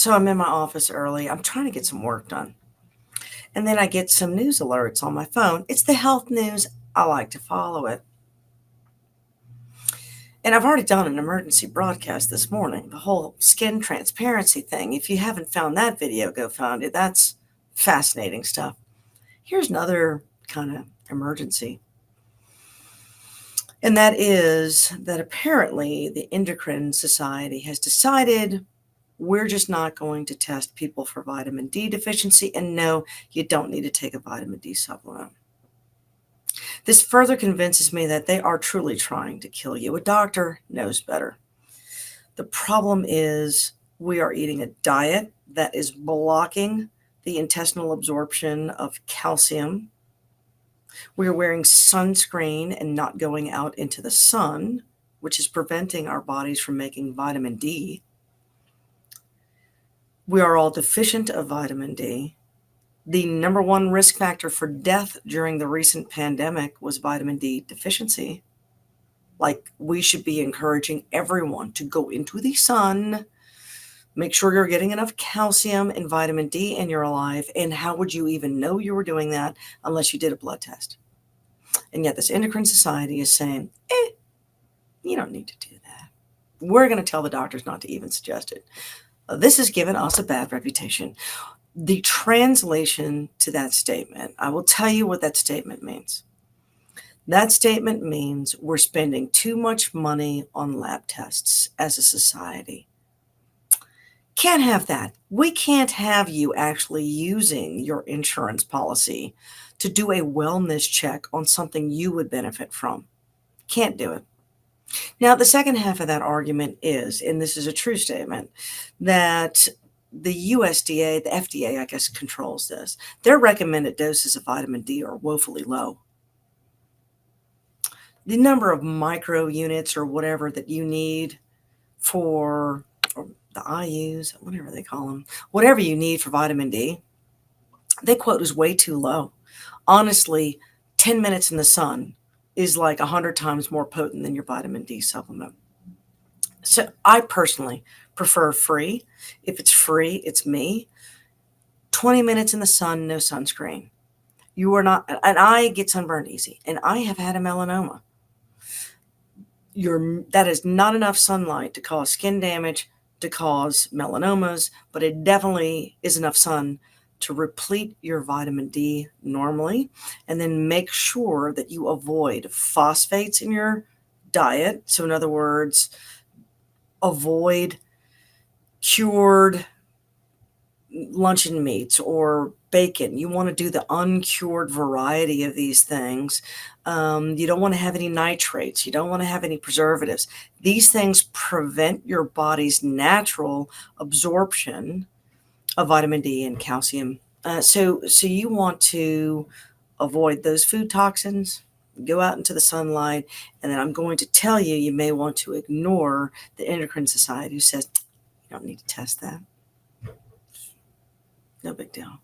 So I'm in my office early. I'm trying to get some work done. And then I get some news alerts on my phone. It's the health news. I like to follow it. And I've already done an emergency broadcast this morning, the whole skin transparency thing. If you haven't found that video, go find it. That's fascinating stuff. Here's another kind of emergency. And that is that apparently the Endocrine Society has decided we're just not going to test people for vitamin D deficiency. And no, you don't need to take a vitamin D supplement. This further convinces me that they are truly trying to kill you. A doctor knows better. The problem is we are eating a diet that is blocking the intestinal absorption of calcium. We are wearing sunscreen and not going out into the sun, which is preventing our bodies from making vitamin D. We are all deficient of vitamin D. The number one risk factor for death during the recent pandemic was vitamin D deficiency. Like, we should be encouraging everyone to go into the sun, make sure you're getting enough calcium and vitamin D and you're alive. And how would you even know you were doing that unless you did a blood test? And yet this Endocrine Society is saying, you don't need to do that. We're going to tell the doctors not to even suggest it. This has given us a bad reputation. The translation to that statement, I will tell you what that statement means. That statement means we're spending too much money on lab tests as a society. Can't have that. We can't have you actually using your insurance policy to do a wellness check on something you would benefit from. Can't do it. Now, the second half of that argument is, and this is a true statement, that the USDA, the FDA, I guess, controls this. Their recommended doses of vitamin D are woefully low. The number of micro units or whatever that you need for, or the IUs, whatever they call them, whatever you need for vitamin D, they quote is way too low. Honestly, 10 minutes in the sun is like 100 times more potent than your vitamin D supplement. So I personally prefer free. If it's free, it's me. 20 minutes in the sun, no sunscreen. You are not, and I get sunburned easy, and I have had a melanoma. That is not enough sunlight to cause skin damage, to cause melanomas, but it definitely is enough sun to replete your vitamin D normally. And then make sure that you avoid phosphates in your diet. So in other words, avoid cured luncheon meats or bacon. You want to do the uncured variety of these things. You don't want to have any nitrates. You don't want to have any preservatives. These things prevent your body's natural absorption of vitamin D and calcium. So you want to avoid those food toxins, go out into the sunlight, and then I'm going to tell you, you may want to ignore the Endocrine Society who says, you don't need to test that. No big deal.